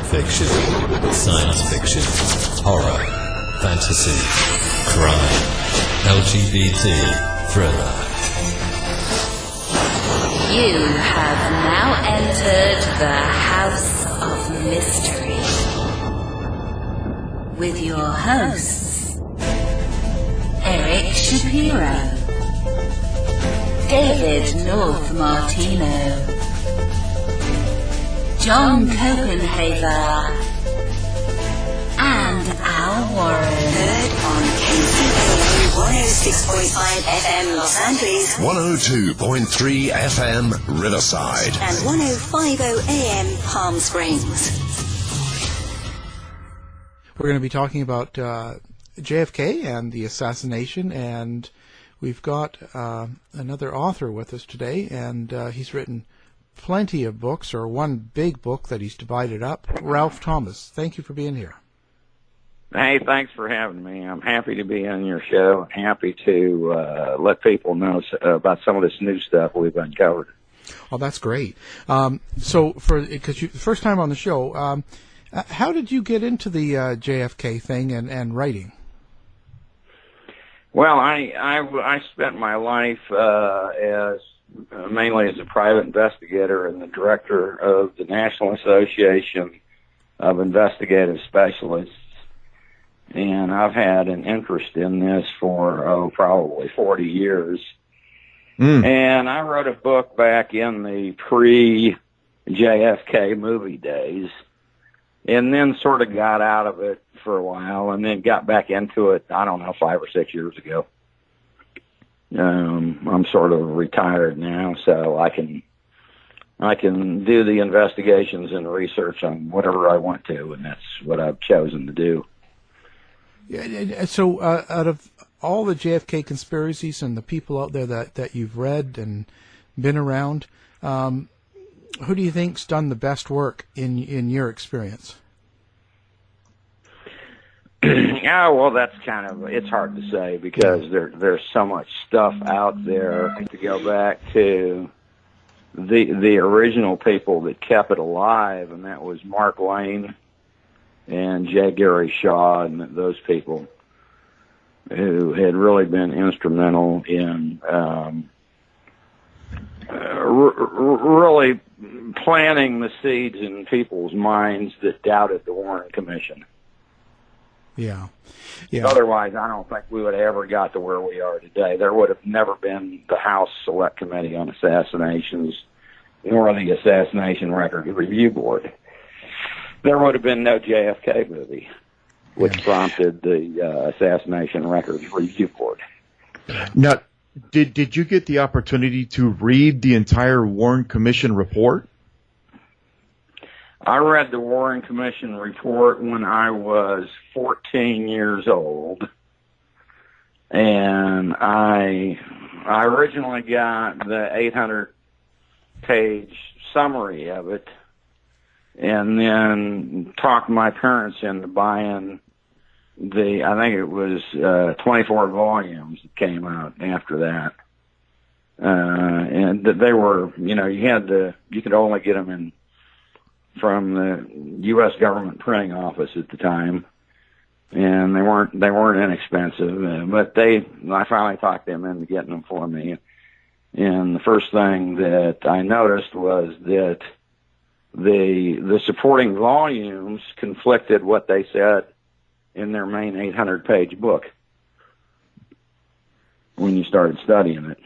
fiction, science fiction, horror, fantasy, crime, LGBT, thriller. You have now entered the House of Mystery with your hosts, Eric Shapiro, David North Martino, John Copenhaver, and Al Warren. Heard on KCAA 106.5 FM Los Angeles, 102.3 FM Riverside, and 105.0 AM Palm Springs. We're going to be talking about JFK and the assassination, and we've got another author with us today, and he's written plenty of books, or one big book that he's divided up. Ralph Thomas, thank you for being here. Hey, thanks for having me. I'm happy to be on your show. Happy to let people know about some of this new stuff we've uncovered. Oh, that's great. So, because the first time on the show, how did you get into the JFK thing and writing? Well, I spent my life mainly as a private investigator and the director of the National Association of Investigative Specialists. And I've had an interest in this for, probably 40 years. And I wrote a book back in the pre-JFK movie days, and then sort of got out of it for a while, and then got back into it, 5 or 6 years ago. I'm sort of retired now, so I can do the investigations and research on whatever I want to, and that's what I've chosen to do. Yeah, so out of all the JFK conspiracies and the people out there that you've read and been around, who do you think's done the best work in your experience? Yeah, well, that's it's hard to say because there's so much stuff out there. To go back to the original people that kept it alive, and that was Mark Lane and J. Gary Shaw and those people who had really been instrumental in really planting the seeds in people's minds that doubted the Warren Commission. Yeah. Otherwise, I don't think we would have ever got to where we are today. There would have never been the House Select Committee on Assassinations, nor the Assassination Record Review Board. There would have been no JFK movie, which prompted the Assassination Records Review Board. Now, did you get the opportunity to read the entire Warren Commission report? I read the Warren Commission report when I was 14 years old, and I originally got the 800-page summary of it, and then talked my parents into buying I think it was 24 volumes that came out after that. And they were, you could only get them from the U.S. government printing office at the time, and they weren't inexpensive. But I finally talked them into getting them for me. And the first thing that I noticed was that the supporting volumes conflicted what they said in their main 800-page book when you started studying it.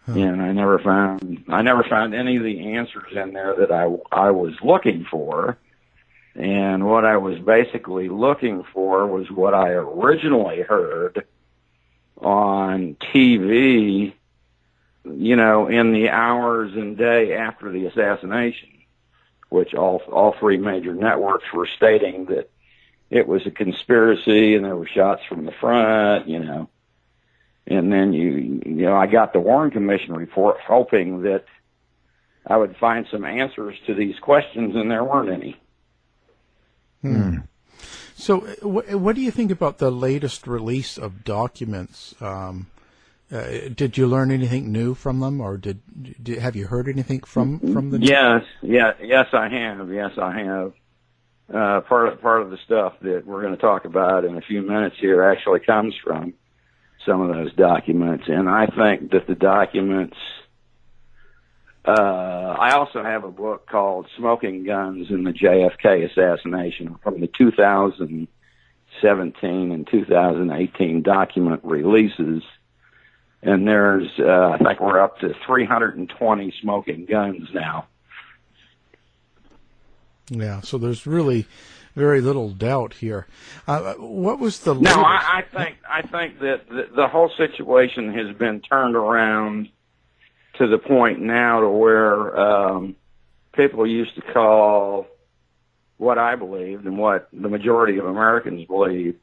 And I never found any of the answers in there that I was looking for. And what I was basically looking for was what I originally heard on TV, in the hours and day after the assassination, which all three major networks were stating that it was a conspiracy and there were shots from the front, And then I got the Warren Commission report hoping that I would find some answers to these questions, and there weren't any. So what do you think about the latest release of documents? Did you learn anything new from them, or have you heard anything from them? Yes, I have. part of the stuff that we're going to talk about in a few minutes here actually comes from some of those documents. And I think that the documents, I also have a book called Smoking Guns and the JFK Assassination from the 2017 and 2018 document releases. And there's, I think we're up to 320 smoking guns now. Yeah, so there's really very little doubt here. What was the No, latest? I think that the whole situation has been turned around to the point now to where people used to call what I believed and what the majority of Americans believe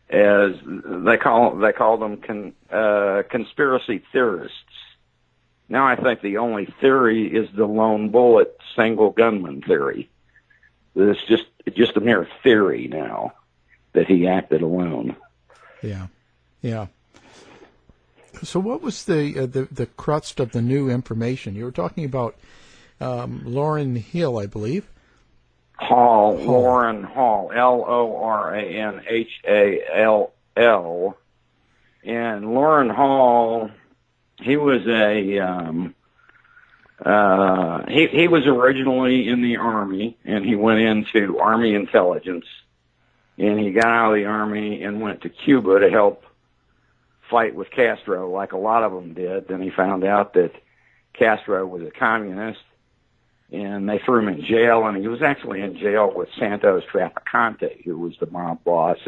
as they call them conspiracy theorists. Now I think the only theory is the lone bullet single gunman theory. It's just a mere theory now that he acted alone. Yeah. So what was the crust of the new information? You were talking about Lauren Hill, I believe. Lauren Hall, Loranhall. And Lauren Hall, he was he was originally in the Army, and he went into Army intelligence, and he got out of the Army and went to Cuba to help fight with Castro, like a lot of them did. Then he found out that Castro was a communist, and they threw him in jail, and he was actually in jail with Santos Trafficante, who was the mob boss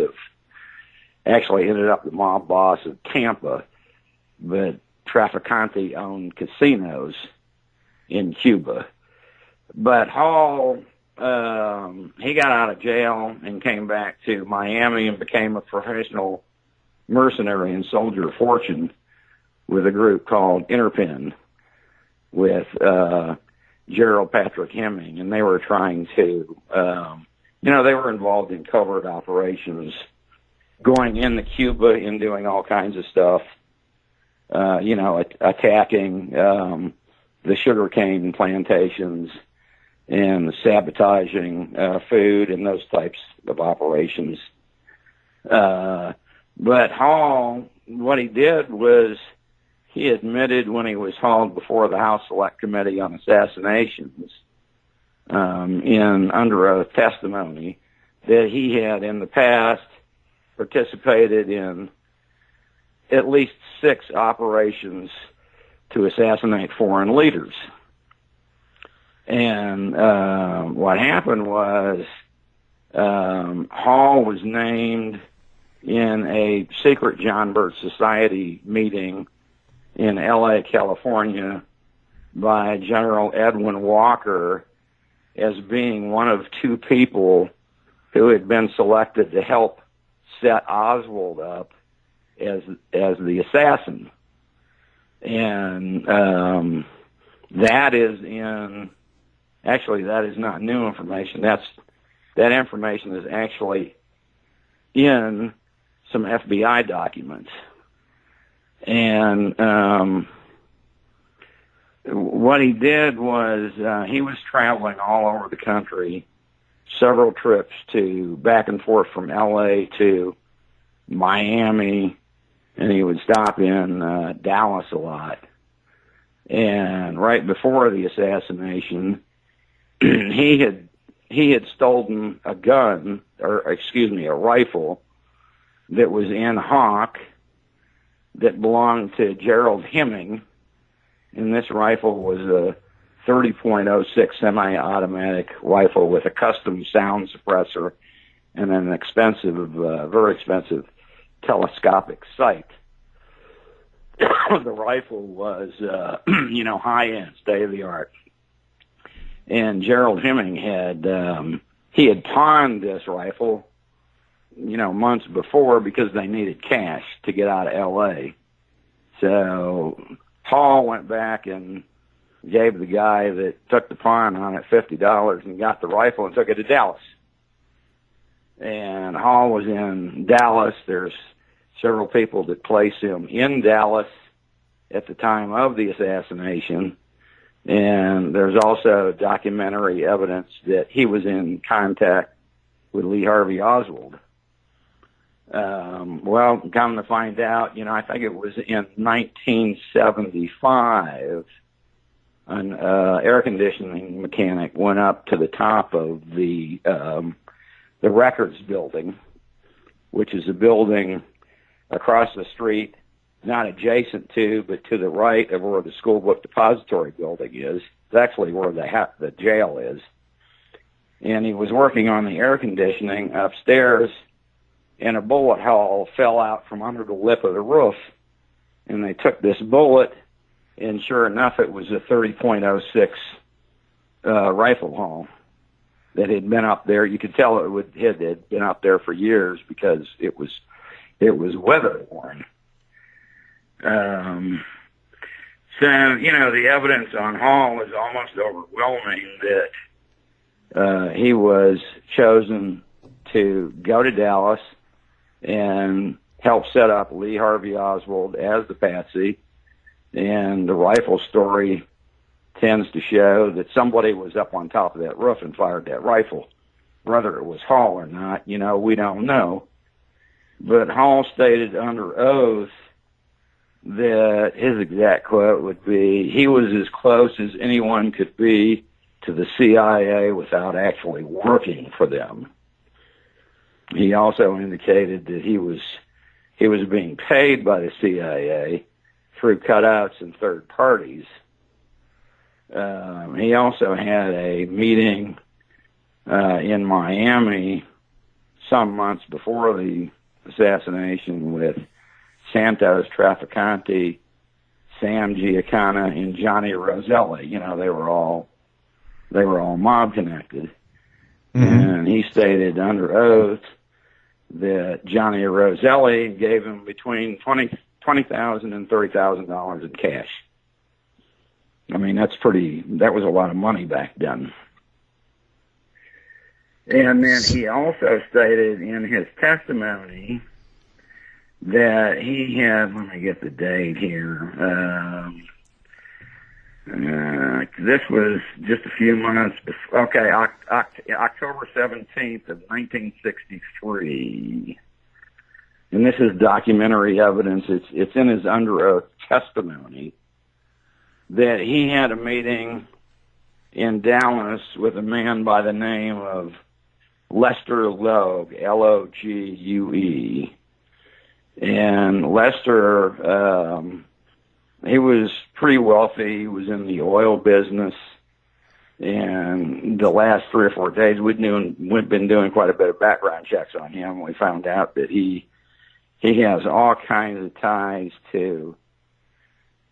actually ended up the mob boss of Tampa, but Trafficante owned casinos in Cuba. But Hall, he got out of jail and came back to Miami and became a professional mercenary and soldier of fortune with a group called Interpin with Gerald Patrick Hemming, and they were trying to, they were involved in covert operations, going into Cuba and doing all kinds of stuff, attacking the sugarcane plantations and sabotaging food and those types of operations. But Hall, what he did was he admitted when he was hauled before the House Select Committee on Assassinations under oath testimony that he had in the past participated in at least 6 operations to assassinate foreign leaders. And what happened was Hall was named in a secret John Birch Society meeting in L.A., California, by General Edwin Walker as being one of 2 people who had been selected to help set Oswald up as the assassin. And that is not new information. That information is actually in some FBI documents. And what he did was he was traveling all over the country, several trips back and forth from L.A. to Miami, and he would stop in Dallas a lot. And right before the assassination, he had stolen a rifle that was in hock that belonged to Gerald Hemming, and this rifle was a 30.06 semi-automatic rifle with a custom sound suppressor and an very expensive telescopic sight. The rifle was, high-end, state-of-the-art. And Gerald Hemming had pawned this rifle, months before because they needed cash to get out of L.A. So Hall went back and gave the guy that took the pawn on it $50 and got the rifle and took it to Dallas. And Hall was in Dallas. There's several people that place him in Dallas at the time of the assassination. And there's also documentary evidence that he was in contact with Lee Harvey Oswald. Well, come to find out, I think it was in 1975, an air conditioning mechanic went up to the top of the records building, which is a building across the street, not adjacent to, but to the right of where the school book depository building is. It's actually where the jail is. And he was working on the air conditioning upstairs, and a bullet hole fell out from under the lip of the roof. And they took this bullet, and sure enough, it was a 30.06 rifle hole that had been up there. You could tell it had been up there for years because it was weather worn. So, the evidence on Hall is almost overwhelming that he was chosen to go to Dallas and help set up Lee Harvey Oswald as the patsy. And the rifle story tends to show that somebody was up on top of that roof and fired that rifle. Whether it was Hall or not, we don't know. But Hall stated under oath that his exact quote would be, he was as close as anyone could be to the CIA without actually working for them. He also indicated that he was being paid by the CIA through cutouts and third parties. He also had a meeting in Miami some months before the assassination with Santos Trafficante, Sam Giancana, and Johnny Roselli. They were all mob connected. Mm-hmm. And he stated under oath that Johnny Roselli gave him between $20,000 and $30,000 in cash. I mean, that was a lot of money back then. And then he also stated in his testimony that he had, let me get the date here, this was just a few months before, October 17th of 1963. And this is documentary evidence. It's in his under oath testimony that he had a meeting in Dallas with a man by the name of Lester Logue, Logue. And Lester, he was pretty wealthy. He was in the oil business. And the last 3 or 4 days, we'd been doing quite a bit of background checks on him. We found out that he has all kinds of ties to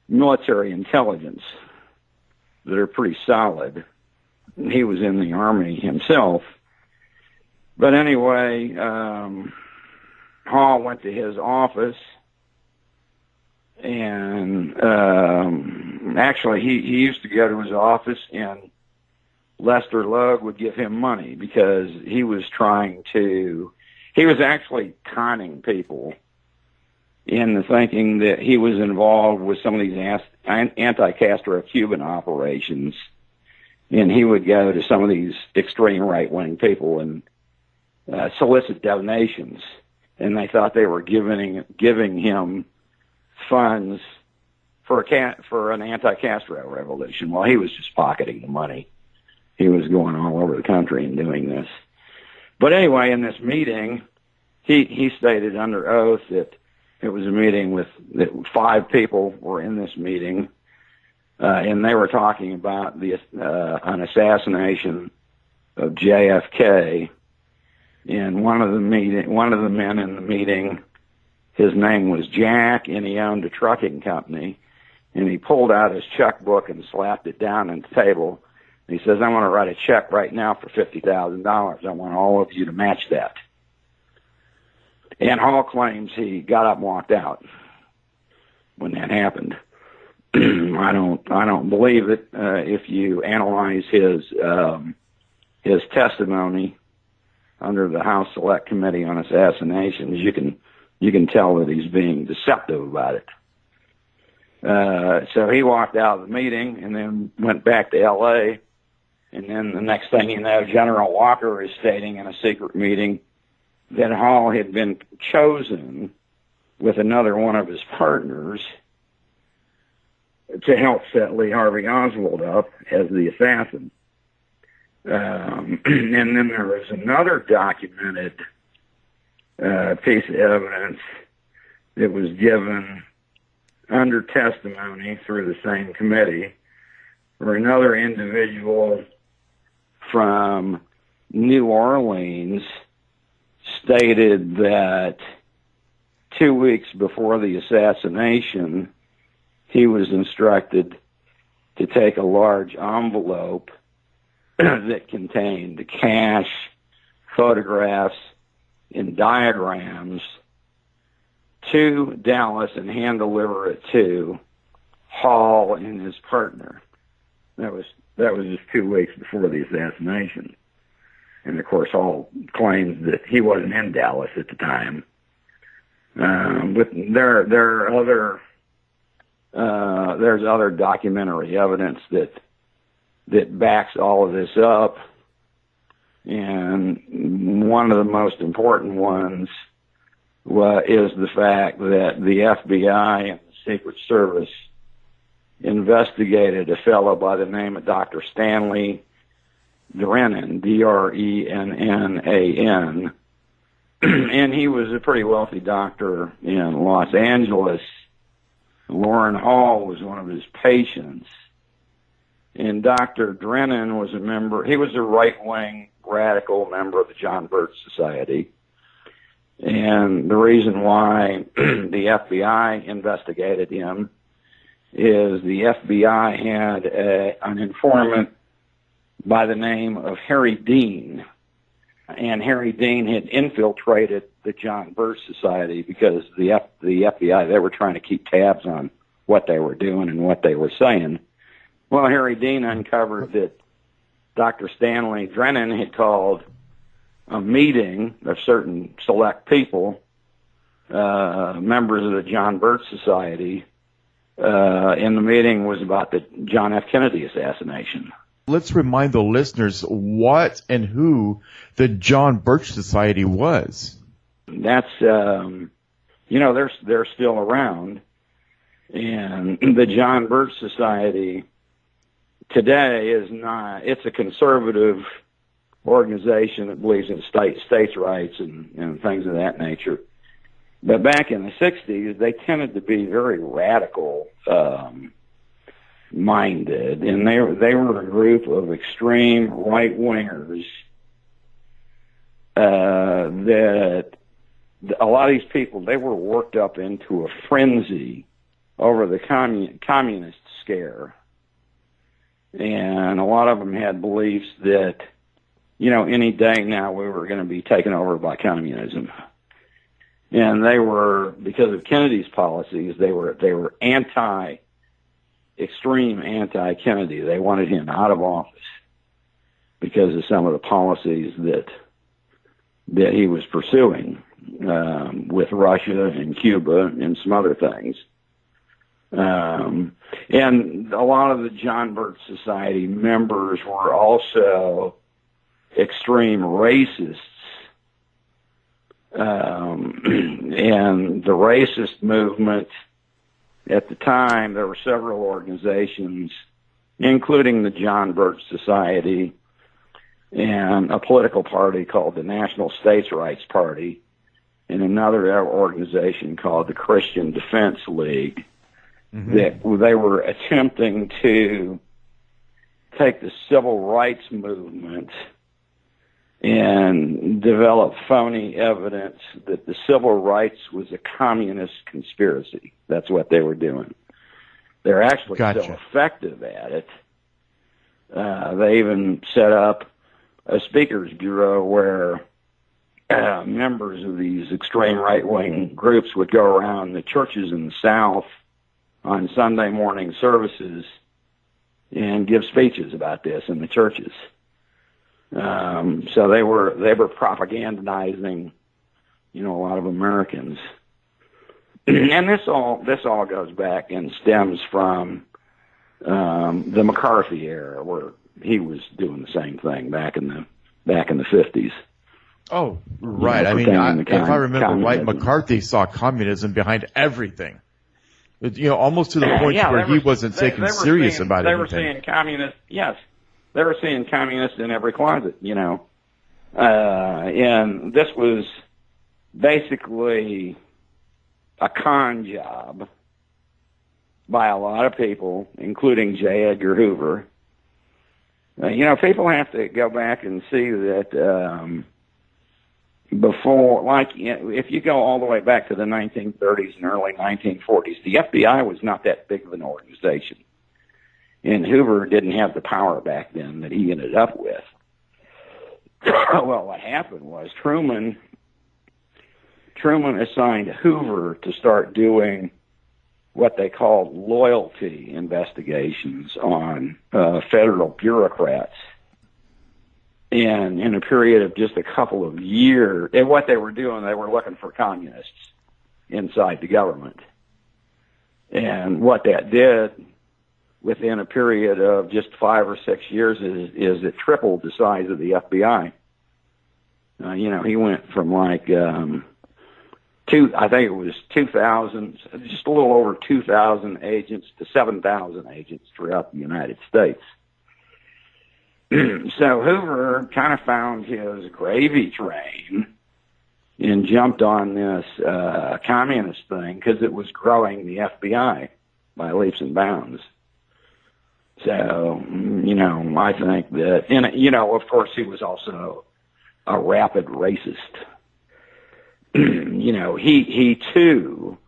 military intelligence that are pretty solid. He was in the Army himself. But anyway, Hall went to his office, and actually he used to go to his office, and Lester Logue would give him money because he was actually conning people in the thinking that he was involved with some of these anti-Castro Cuban operations, and he would go to some of these extreme right-wing people and solicit donations, and they thought they were giving him funds for an anti-Castro revolution. Well, he was just pocketing the money. He was going all over the country and doing this. But anyway, in this meeting, he stated under oath that it was a meeting that 5 people were in this meeting, and they were talking about an assassination of JFK. And one of the men in the meeting, his name was Jack, and he owned a trucking company. And he pulled out his checkbook and slapped it down on the table. And he says, "I want to write a check right now for $50,000. I want all of you to match that." And Hall claims he got up and walked out when that happened. I don't believe it. If you analyze his testimony under the House Select Committee on Assassinations, you can tell that he's being deceptive about it. So he walked out of the meeting and then went back to L.A. And then the next thing you know, General Walker is stating in a secret meeting that Hall had been chosen with another one of his partners to help set Lee Harvey Oswald up as the assassin. And then there was another documented piece of evidence that was given under testimony through the same committee, where another individual from New Orleans stated that 2 weeks before the assassination, he was instructed to take a large envelope that contained cash, photographs, and diagrams to Dallas and hand deliver it to Hall and his partner. That was just 2 weeks before the assassination. And of course, Hall claims that he wasn't in Dallas at the time. But there's other documentary evidence that backs all of this up. And one of the most important ones is the fact that the FBI and the Secret Service investigated a fellow by the name of Dr. Stanley Drennan, Drennan, and he was a pretty wealthy doctor in Los Angeles. Lauren Hall was one of his patients. And Dr. Drennan was he was a right-wing radical member of the John Birch Society. And the reason why the FBI investigated him is the FBI had an informant by the name of Harry Dean. And Harry Dean had infiltrated the John Birch Society because the FBI, they were trying to keep tabs on what they were doing and what they were saying. Well, Harry Dean uncovered that Dr. Stanley Drennan had called a meeting of certain select people, members of the John Birch Society, and the meeting was about the John F. Kennedy assassination. Let's remind the listeners what and who the John Birch Society was. That's, they're still around. And the John Birch Society today it's a conservative organization that believes in states' rights and things of that nature. But back in the 60s, they tended to be very radical minded, and they were a group of extreme right-wingers that a lot of these people, they were worked up into a frenzy over the communist scare. And a lot of them had beliefs that, any day now we were going to be taken over by communism. And they were, because of Kennedy's policies, they were extreme anti-Kennedy. They wanted him out of office because of some of the policies that he was pursuing with Russia and Cuba and some other things. And a lot of the John Birch Society members were also extreme racists. And the racist movement at the time, there were several organizations, including the John Birch Society and a political party called the National States Rights Party and another organization called the Christian Defense League. Mm-hmm. That they were attempting to take the civil rights movement and develop phony evidence that the civil rights was a communist conspiracy. That's what they were doing. They're actually still effective at it. They even set up a speakers bureau where members of these extreme right-wing groups would go around the churches in the South on Sunday morning services and give speeches about this in the churches. So they were propagandizing, a lot of Americans. And this all goes back and stems from the McCarthy era, where doing the same thing back in the 50s. Oh, right. You know, I mean, pretending if I remember right, communism. McCarthy saw communism behind everything. Almost to the point where he wasn't taken serious about They anything. were seeing communists. Yes, they were seeing communists in every closet. And this was basically a con job by a lot of people, including J. Edgar Hoover. People have to go back and see that before, like, if you go all the way back to the 1930s and early 1940s, the FBI was not that big of an organization. And Hoover didn't have the power back then that he ended up with. Well, what happened was Truman assigned Hoover to start doing what they called loyalty investigations on federal bureaucrats. And in a period of just a couple of years, and what they were doing, they were looking for communists inside the government. And what that did within a period of just 5 or 6 years is it tripled the size of the FBI. He went from like I think it was 2,000, just a little over 2,000 agents to 7,000 agents throughout the United States. So Hoover kind of found his gravy train and jumped on this communist thing because it was growing the FBI by leaps and bounds. So, I think that, and, of course, he was also a rapid racist. He too,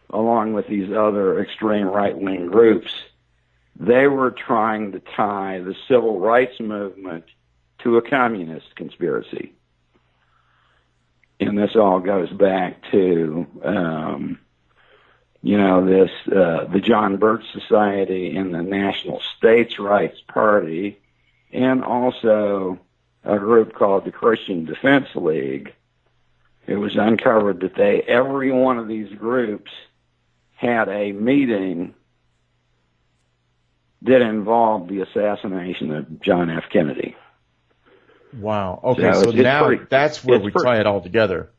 along with these other extreme right-wing groups, they were trying to tie the civil rights movement to a communist conspiracy. And this all goes back to, the John Birch Society and the National States Rights Party, and also a group called the Christian Defense League. It was uncovered that every one of these groups had a meeting that involved the assassination of John F. Kennedy. Wow. Okay, so now that's where we tie it all together.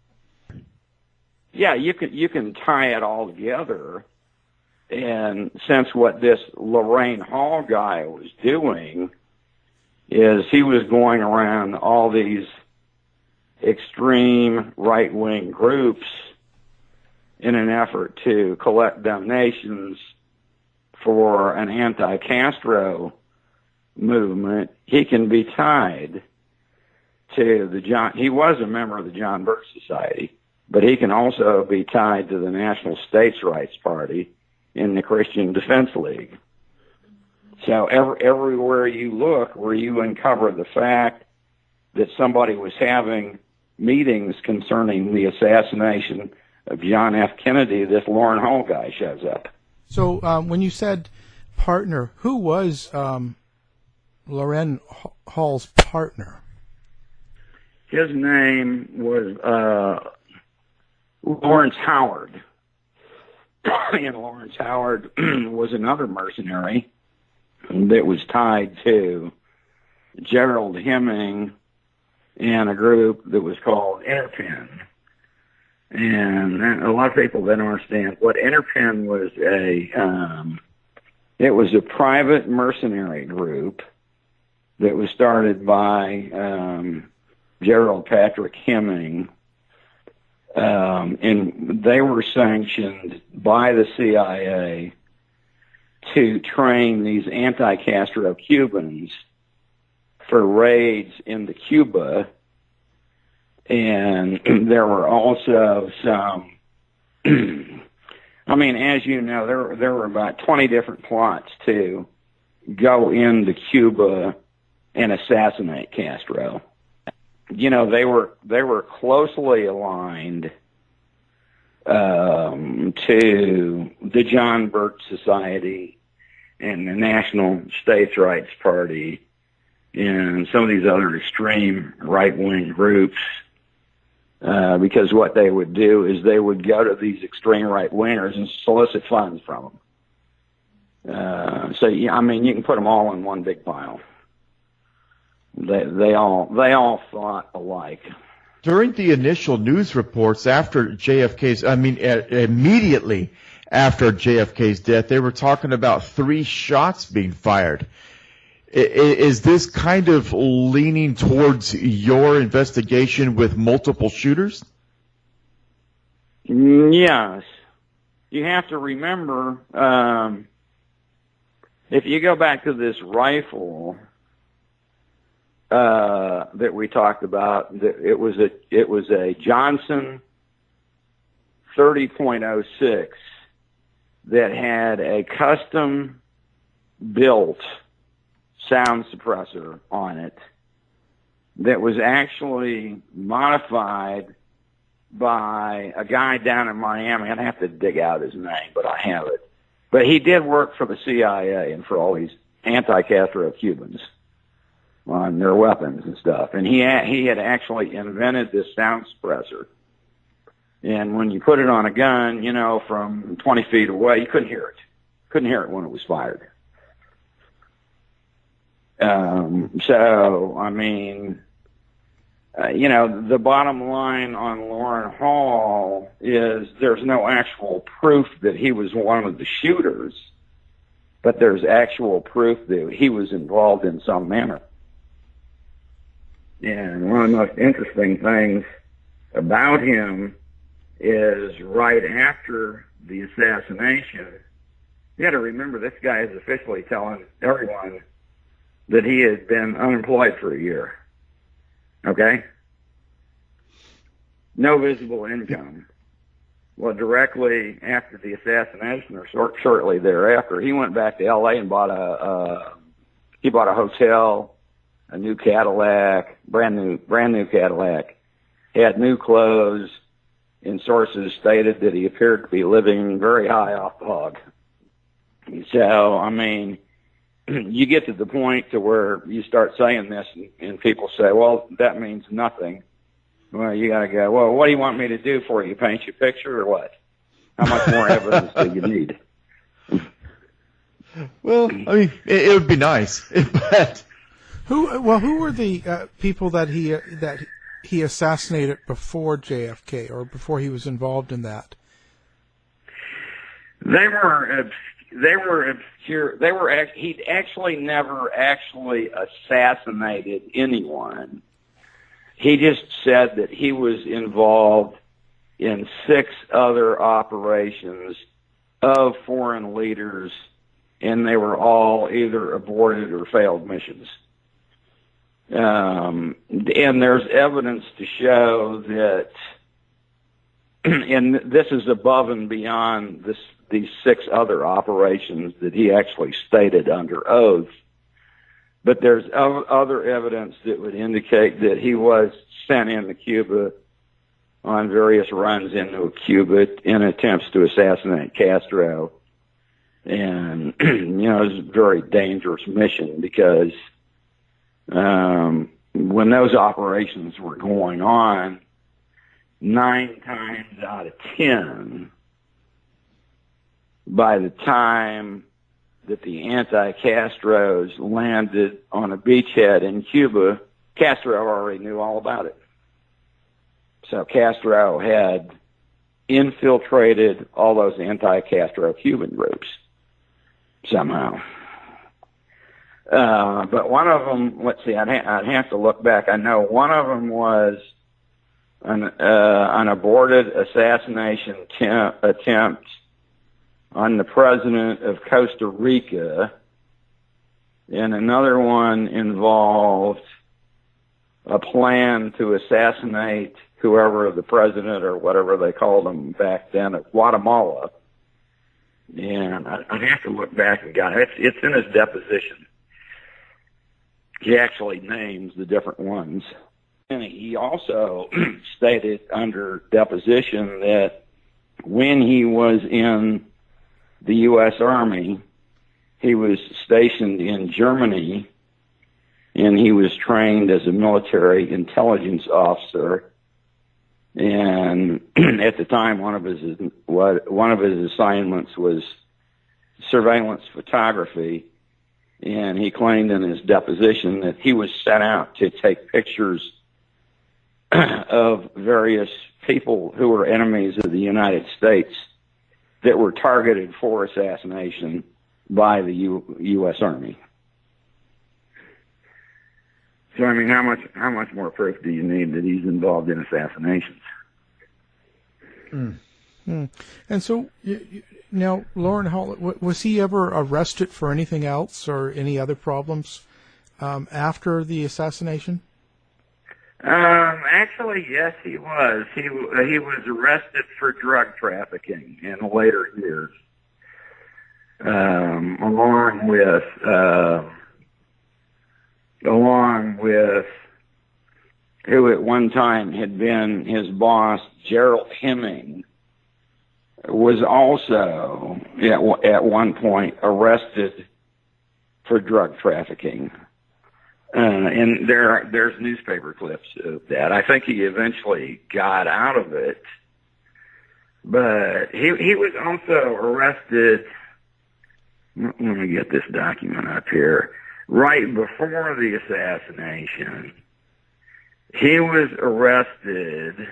Yeah, you can tie it all together. And since what this Lorraine Hall guy was doing is he was going around all these extreme right-wing groups in an effort to collect donations for an anti-Castro movement, he can be tied to he was a member of the John Birch Society, but he can also be tied to the National States Rights Party in the Christian Defense League. So everywhere you look, where you uncover the fact that somebody was having meetings concerning the assassination of John F. Kennedy, this Lauren Hall guy shows up. So when you said partner, who was Lorraine Hall's partner? His name was Lawrence Howard. And Lawrence Howard was another mercenary that was tied to Gerald Hemming and a group that was called Interpen. And a lot of people don't understand what Interpen was. It was a private mercenary group that was started by Gerald Patrick Hemming, and they were sanctioned by the CIA to train these anti-Castro Cubans for raids into Cuba. And there were also some, as you know, there were about 20 different plots to go into Cuba and assassinate Castro. They were closely aligned to the John Birch Society and the National States Rights Party and some of these other extreme right-wing groups, because what they would do is they would go to these extreme right-wingers and solicit funds from them. You can put them all in one big pile. They all thought alike. During the initial news reports after immediately after JFK's death, they were talking about 3 shots being fired. Is this kind of leaning towards your investigation with multiple shooters? Yes. You have to remember, if you go back to this rifle that we talked about, it was a Johnson 30.06 that had a custom built sound suppressor on it that was actually modified by a guy down in Miami. I'd have to dig out his name, but I have it. But he did work for the CIA and for all these anti-Castro Cubans on their weapons and stuff. And he had actually invented this sound suppressor. And when you put it on a gun, from 20 feet away, you couldn't hear it. Couldn't hear it when it was fired. The bottom line on Lauren Hall is there's no actual proof that he was one of the shooters, but there's actual proof that he was involved in some manner. And one of the most interesting things about him is right after the assassination, you got to remember this guy is officially telling everyone that he had been unemployed for a year. Okay? No visible income. Well, directly after the assassination or shortly thereafter, he went back to L.A. and bought a hotel, a new Cadillac, brand new Cadillac. He had new clothes, and sources stated that he appeared to be living very high off the hog. So, you get to the point to where you start saying this and people say, well, that means nothing. Well, you got to go, well, what do you want me to do for you? Paint you a picture or what? How much more evidence do you need? Well, it would be nice. But who were the people that he assassinated before JFK or before he was involved in that? They were obscure. He'd actually never actually assassinated anyone. He just said that he was involved in 6 other operations of foreign leaders, and they were all either aborted or failed missions. And there's evidence to show that, and this is above and beyond these 6 other operations that he actually stated under oath. But there's other evidence that would indicate that he was sent into Cuba on various runs into Cuba in attempts to assassinate Castro. And, it was a very dangerous mission because when those operations were going on, 9 times out of 10, by the time that the anti-Castros landed on a beachhead in Cuba, Castro already knew all about it. So Castro had infiltrated all those anti-Castro Cuban groups somehow. But one of them, let's see, I'd have to look back. I know one of them was an aborted assassination attempt on the president of Costa Rica, and another one involved a plan to assassinate whoever the president or whatever they called him back then of Guatemala. And I'd have to look back and get it. It's in his deposition. He actually names the different ones. And he also stated under deposition that when he was in the U.S. Army, he was stationed in Germany, and he was trained as a military intelligence officer. And at the time, one of his assignments was surveillance photography, And he claimed in his deposition that he was sent out to take pictures of various people who were enemies of the United States that were targeted for assassination by the U.S. Army. So, I mean, how much more proof do you need that he's involved in assassinations? And so, now, Loren Hall, was he ever arrested for anything else or any other problems after the assassination? Actually, yes, he was. He was arrested for drug trafficking in later years, along with who at one time had been his boss, Gerald Hemming, was also at one point arrested for drug trafficking. And there's newspaper clips of that. I think he eventually got out of it, but he was also arrested. Let me get this document up here. Right before the assassination, he was arrested,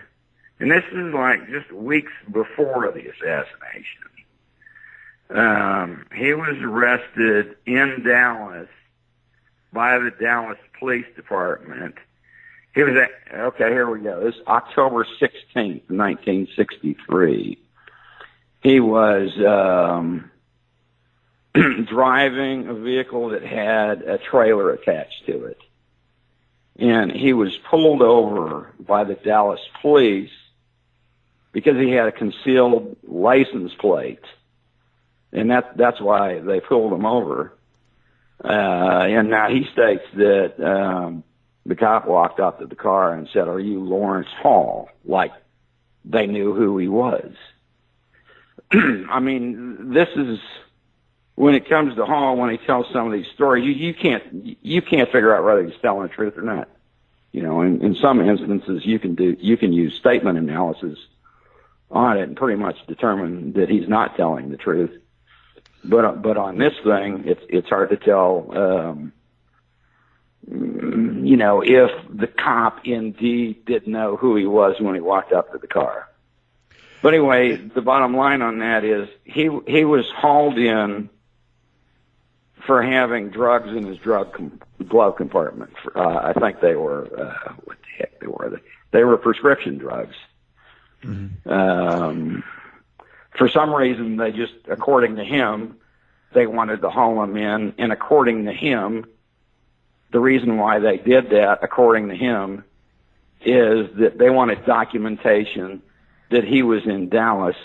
and this is like just weeks before the assassination. He was arrested in Dallas by the Dallas Police Department. He was here we go. This is October 16th, 1963. He was driving a vehicle that had a trailer attached to it. And he was pulled over by the Dallas police because he had a concealed license plate. And that's why they pulled him over. And now he states that the cop walked up to the car and said, "Are you Lawrence Hall?" Like they knew who he was. I mean, this is, when it comes to Hall, when he tells some of these stories, you can't figure out whether he's telling the truth or not. You know, in some instances, you can use statement analysis on it and pretty much determine that he's not telling the truth. But on this thing, it's hard to tell. You know, if the cop indeed did know who he was when he walked up to the car. But anyway, the bottom line on that is he was hauled in for having drugs in his glove compartment. I think they were what the heck they were. They were prescription drugs. Mm-hmm. For some reason, they just, according to him, they wanted to haul him in, and according to him, the reason why they did that, according to him, is that they wanted documentation that he was in Dallas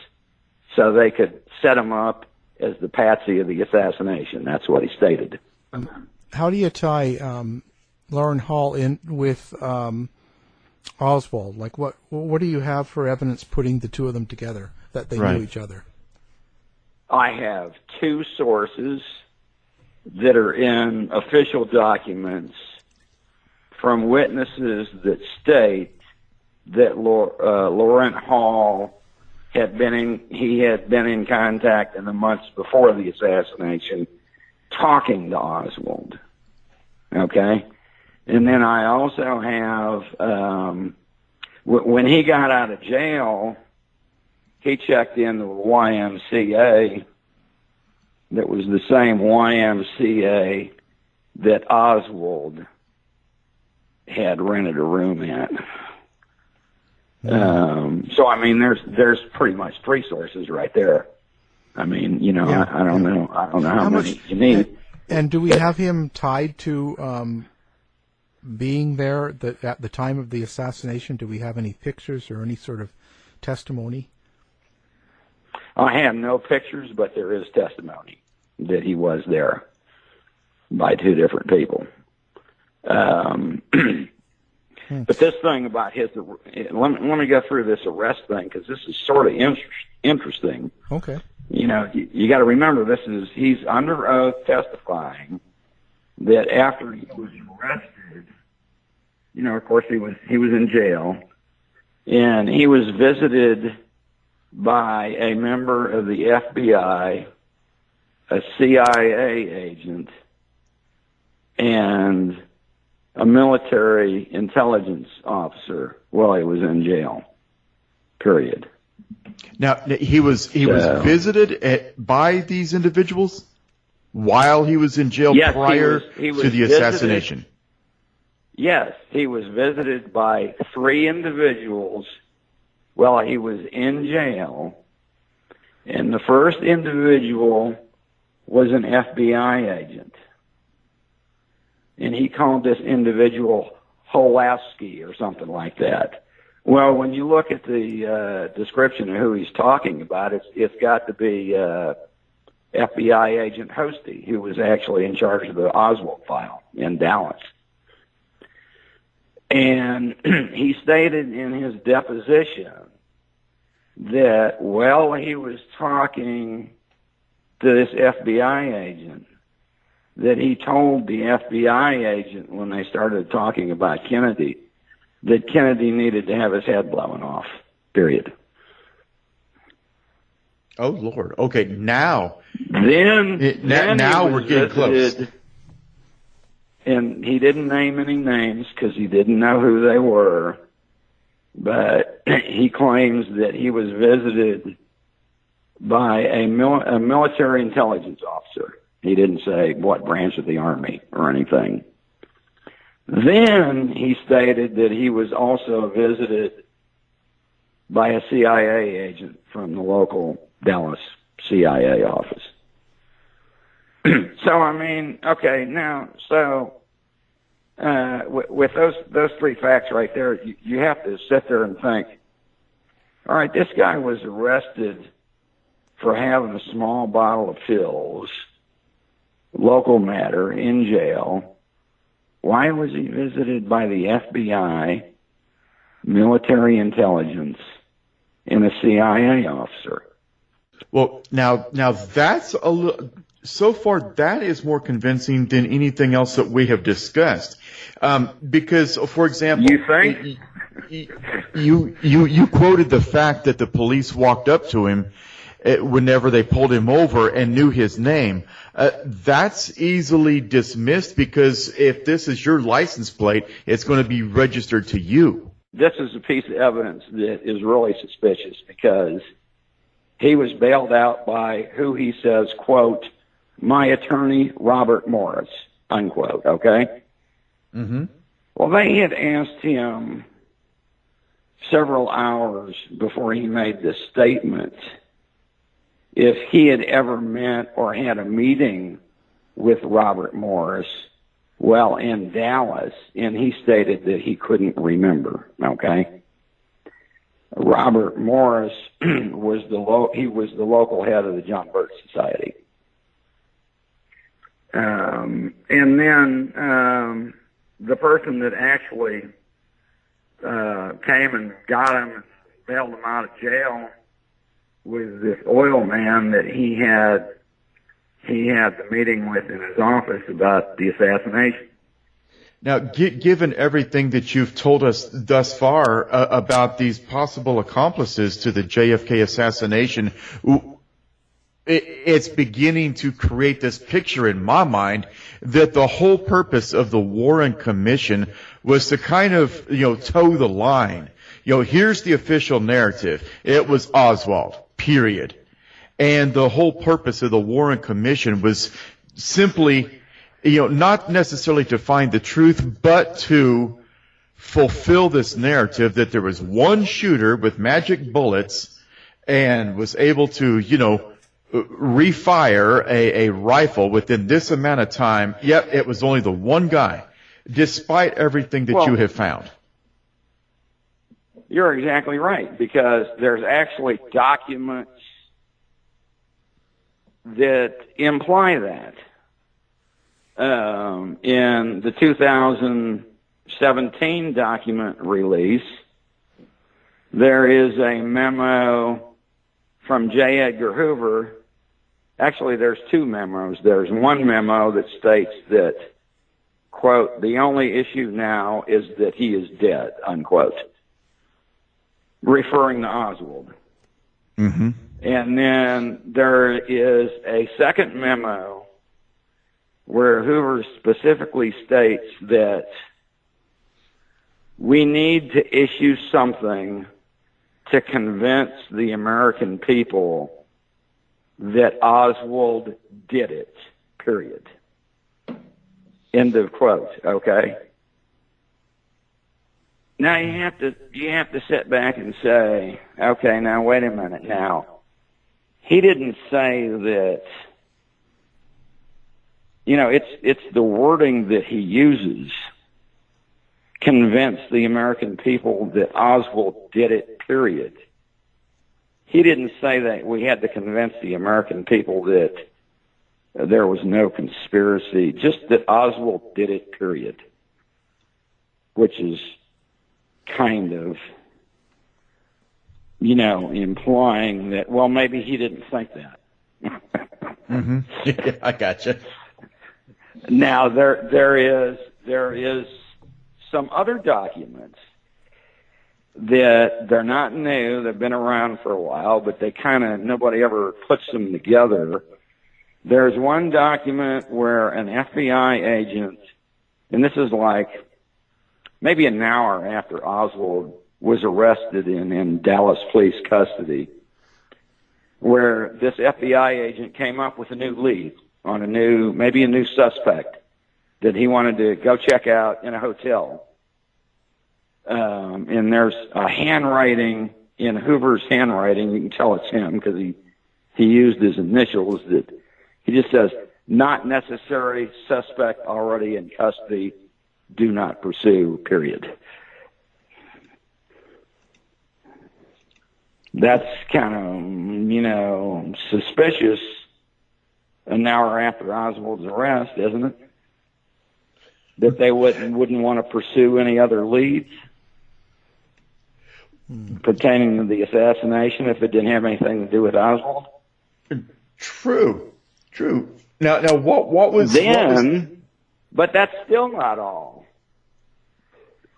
so they could set him up as the patsy of the assassination. That's what he stated. How do you tie Loren Hall in with Oswald? Like, what do you have for evidence putting the two of them together, that they knew each other? I have two sources that are in official documents from witnesses that state that Laurent Hall had been in contact in the months before the assassination, talking to Oswald. Okay, and then I also have when he got out of jail, he checked in the YMCA. That was the same YMCA that Oswald had rented a room at. So I mean, there's pretty much three sources right there. I mean, you know, I don't know how many you need. And do we have him tied to being there at the time of the assassination? Do we have any pictures or any sort of testimony? I have no pictures, but there is testimony that he was there by two different people. But this thing about let me go through this arrest thing, because this is sort of interesting. Okay. You know, you got to remember, he's under oath testifying that after he was arrested, you know, of course he was in jail, and he was visited by a member of the FBI, a CIA agent, and a military intelligence officer while he was in jail. Period. Now, he was visited by these individuals while he was in jail prior he was to the assassination. Yes, he was visited by 3 individuals while he was in jail. And the first individual was an FBI agent. And he called this individual Holaski or something like that. Well, when you look at the description of who he's talking about, it's got to be FBI agent Hosty, who was actually in charge of the Oswald file in Dallas. And he stated in his deposition that while he was talking to this FBI agent, that he told the FBI agent when they started talking about Kennedy that Kennedy needed to have his head blown off, period. Oh, Lord. Okay, now Then we're getting close. And he didn't name any names because he didn't know who they were, but he claims that he was visited by a military intelligence officer. He didn't say what branch of the Army or anything. Then he stated that he was also visited by a CIA agent from the local Dallas CIA office. So, I mean, okay, now, so with those 3 facts right there, you have to sit there and think, all right, this guy was arrested for having a small bottle of pills, local matter, in jail. Why was he visited by the FBI, military intelligence, and a CIA officer? Well, now that's a little. So far, that is more convincing than anything else that we have discussed. Because, for example, you think you quoted the fact that the police walked up to him whenever they pulled him over and knew his name. That's easily dismissed because if this is your license plate, it's going to be registered to you. This is a piece of evidence that is really suspicious because he was bailed out by who he says, quote, my attorney, Robert Morris, unquote, okay? Mm-hmm. Well, they had asked him several hours before he made this statement if he had ever met or had a meeting with Robert Morris while in Dallas, and he stated that he couldn't remember, okay? Robert Morris was the local head of the John Birch Society. And then the person that actually came and got him and bailed him out of jail was this oil man that he had the meeting with in his office about the assassination. Now, given everything that you've told us thus far about these possible accomplices to the JFK assassination, it's beginning to create this picture in my mind that the whole purpose of the Warren Commission was to kind of, toe the line. Here's the official narrative. It was Oswald, period. And the whole purpose of the Warren Commission was simply, not necessarily to find the truth, but to fulfill this narrative that there was one shooter with magic bullets and was able to, refire a rifle within this amount of time. Yep, it was only the one guy, despite everything that you have found. You're exactly right, because there's actually documents that imply that. In the 2017 document release, there is a memo from J. Edgar Hoover. Actually, there's 2 memos. There's one memo that states that, quote, the only issue now is that he is dead, unquote, referring to Oswald. Mm-hmm. And then there is a second memo where Hoover specifically states that we need to issue something to convince the American people that Oswald did it, period. End of quote, okay? Now you have to sit back and say, okay, now wait a minute now. He didn't say that, it's the wording that he uses. Convince the American people that Oswald did it, period. He didn't say that we had to convince the American people that there was no conspiracy, just that Oswald did it, period. Which is kind of, implying that, well, maybe he didn't think that. Mm-hmm. Yeah, I gotcha. Now, there is some other documents that they're not new, they've been around for a while, but nobody ever puts them together. There's one document where an FBI agent, and this is like maybe an hour after Oswald was arrested in Dallas police custody, where this FBI agent came up with a new lead on maybe a new suspect that he wanted to go check out in a hotel. And there's a handwriting in Hoover's handwriting. You can tell it's him because he used his initials. That he just says, "Not necessary. Suspect already in custody. Do not pursue." Period. That's kind of, suspicious an hour after Oswald's arrest, isn't it? That they wouldn't want to pursue any other leads pertaining to the assassination if it didn't have anything to do with Oswald. True. Now, what was then? But that's still not all.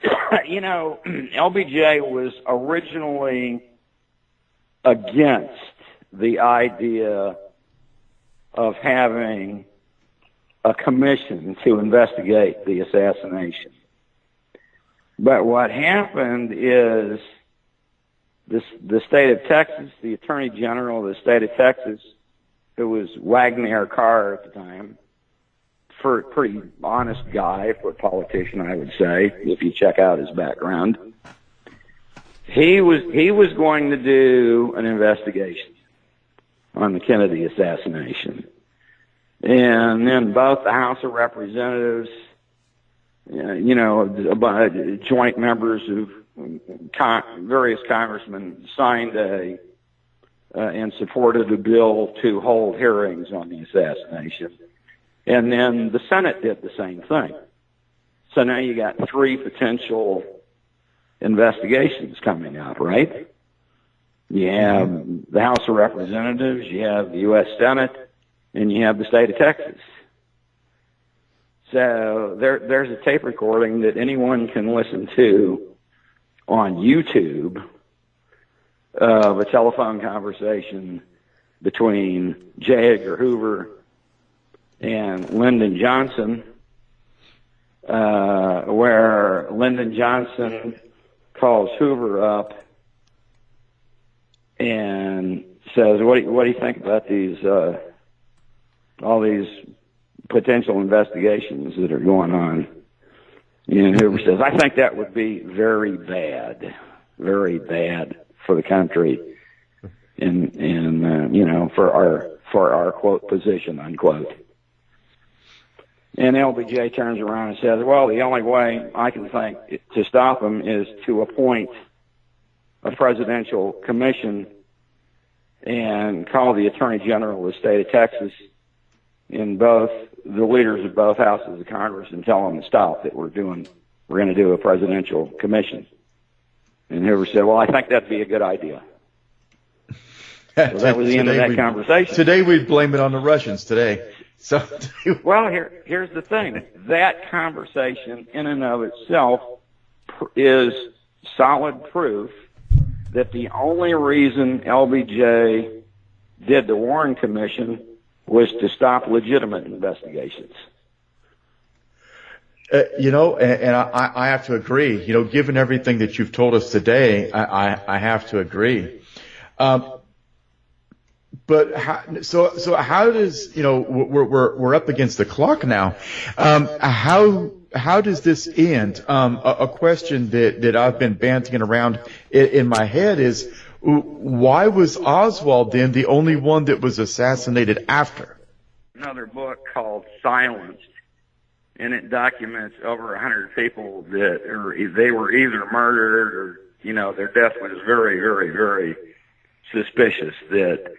LBJ was originally against the idea of having a commission to investigate the assassination. But what happened is the state of Texas, the Attorney General of the state of Texas, who was Wagner Carr at the time, for a pretty honest guy, for a politician, I would say, if you check out his background. He was going to do an investigation on the Kennedy assassination. And then both the House of Representatives, joint members of various congressmen signed and supported a bill to hold hearings on the assassination. And then the Senate did the same thing. So now you got three potential investigations coming up, right? You have the House of Representatives, you have the U.S. Senate, and you have the state of Texas. So there's a tape recording that anyone can listen to on YouTube of a telephone conversation between J. Edgar Hoover and Lyndon Johnson, where Lyndon Johnson calls Hoover up and says, what do you think about these all these potential investigations that are going on? And Hoover says, I think that would be very bad for the country and for our quote position, unquote. And LBJ turns around and says, well, the only way I can think to stop him is to appoint a presidential commission and call the Attorney General of the state of Texas and both the leaders of both houses of Congress and tell them to stop, that we're going to do a presidential commission. And Hoover said, well, I think that'd be a good idea. So that was the end of that conversation. Today we'd blame it on the Russians today. So, well, here's the thing. That conversation in and of itself is solid proof that the only reason LBJ did the Warren Commission was to stop legitimate investigations. And I have to agree. Given everything that you've told us today, I have to agree. But how does we're up against the clock now? How does this end? A question that I've been banting around in my head is, why was Oswald then the only one that was assassinated after? Another book called Silenced, and it documents over 100 people they were either murdered or their death was very, very, very suspicious, that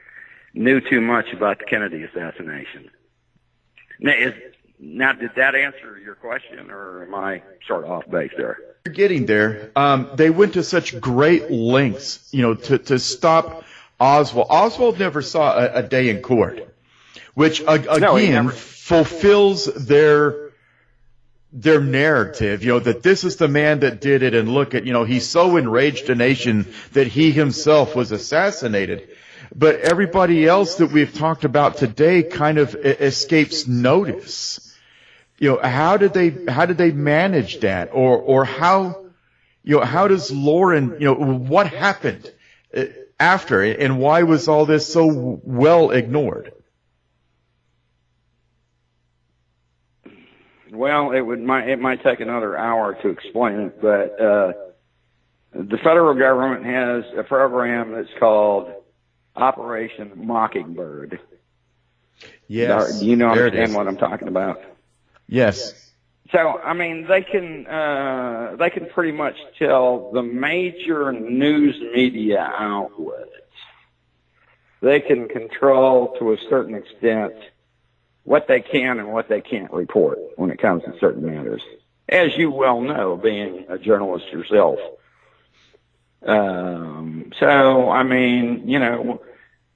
knew too much about the Kennedy assassination. Now, did that answer your question, or am I sort of off base there? You're getting there. They went to such great lengths, to stop Oswald. Oswald never saw a day in court, which again fulfills their narrative, that this is the man that did it, and look at, he so enraged a nation that he himself was assassinated. But everybody else that we've talked about today kind of escapes notice. How did they manage that? Or how does Lauren, what happened after, and why was all this so well ignored? Well, it might take another hour to explain it, but the federal government has a program that's called Operation Mockingbird. Yes. Do you understand what I'm talking about? Yes. So, I mean, they can pretty much tell the major news media outlets. They can control to a certain extent what they can and what they can't report when it comes to certain matters, as you well know, being a journalist yourself. So, I mean,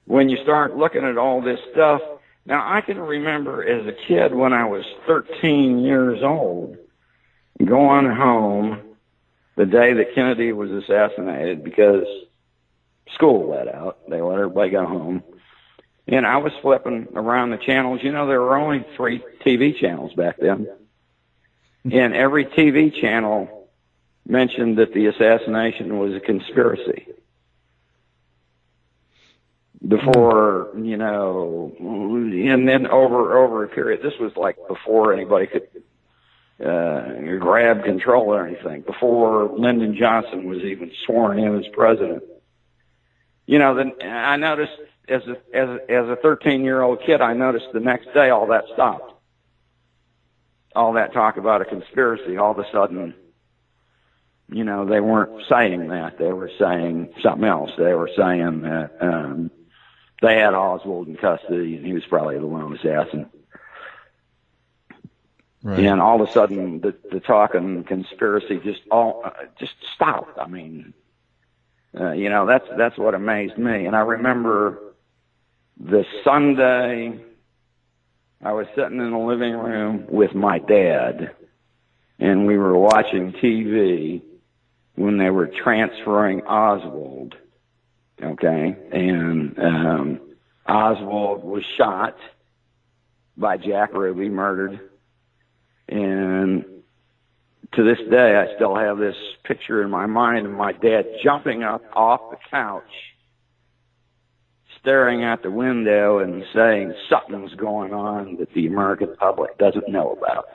when you start looking at all this stuff, now I can remember as a kid when I was 13 years old, going home the day that Kennedy was assassinated because school let out. They let everybody go home. And I was flipping around the channels. There were only 3 TV channels back then. And every TV channel mentioned that the assassination was a conspiracy. Before, and then over a period, this was like before anybody could grab control or anything, before Lyndon Johnson was even sworn in as president. Then I noticed as a 13-year-old kid, I noticed the next day all that stopped. All that talk about a conspiracy, all of a sudden, they weren't saying that. They were saying something else. They were saying that they had Oswald in custody, and he was probably the lone assassin. Right. And all of a sudden, the talk and conspiracy just stopped. I mean, that's what amazed me. And I remember the Sunday I was sitting in the living room with my dad, and we were watching TV when they were transferring Oswald. Okay, and Oswald was shot by Jack Ruby, murdered. And to this day, I still have this picture in my mind of my dad jumping up off the couch, staring out the window and saying something's going on that the American public doesn't know about.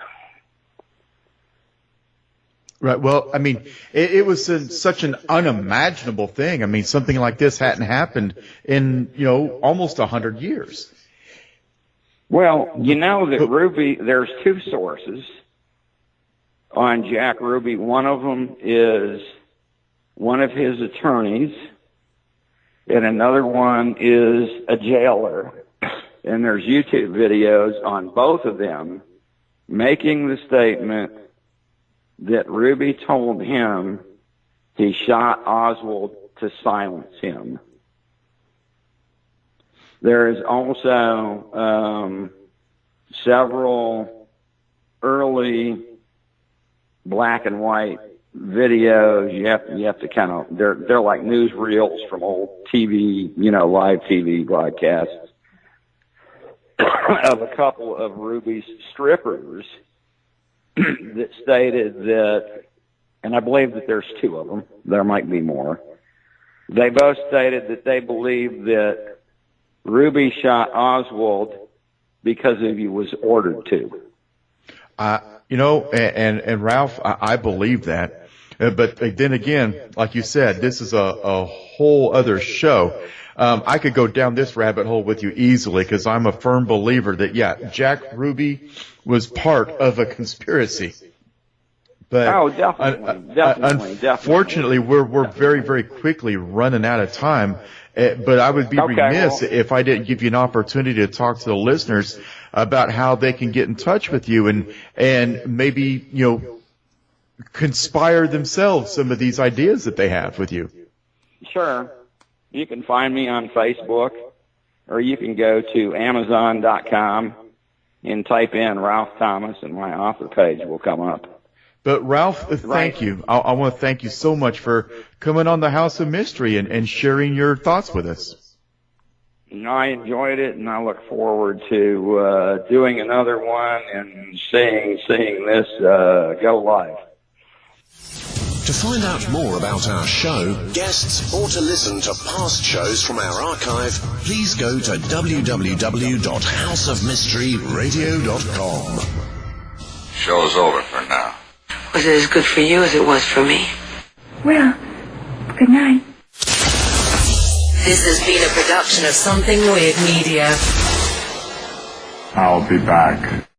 Right. Well, I mean, it was such an unimaginable thing. I mean, something like this hadn't happened in, almost 100 years. Well, that Ruby, there's 2 sources on Jack Ruby. One of them is one of his attorneys, and another one is a jailer. And there's YouTube videos on both of them making the statement that Ruby told him he shot Oswald to silence him. There is also several early black and white videos. You have to kind of, they're like newsreels from old TV, live TV broadcasts of a couple of Ruby's strippers that stated that, and I believe that there's two of them. There might be more. They both stated that they believed that Ruby shot Oswald because he was ordered to. And Ralph, I believe that. But then again, like you said, this is a whole other show. I could go down this rabbit hole with you easily because I'm a firm believer that, Jack Ruby was part of a conspiracy. But definitely. Unfortunately, we're very, very quickly running out of time. But I would be remiss if I didn't give you an opportunity to talk to the listeners about how they can get in touch with you and maybe, conspire themselves some of these ideas that they have with you. Sure. You can find me on Facebook, or you can go to Amazon.com and type in Ralph Thomas, and my author page will come up. But Ralph, thank you. I want to thank you so much for coming on the House of Mystery and sharing your thoughts with us. I enjoyed it, and I look forward to doing another one and seeing this go live. To find out more about our show, guests, or to listen to past shows from our archive, please go to www.houseofmysteryradio.com. Show's over for now. Was it as good for you as it was for me? Well, good night. This has been a production of Something Weird Media. I'll be back.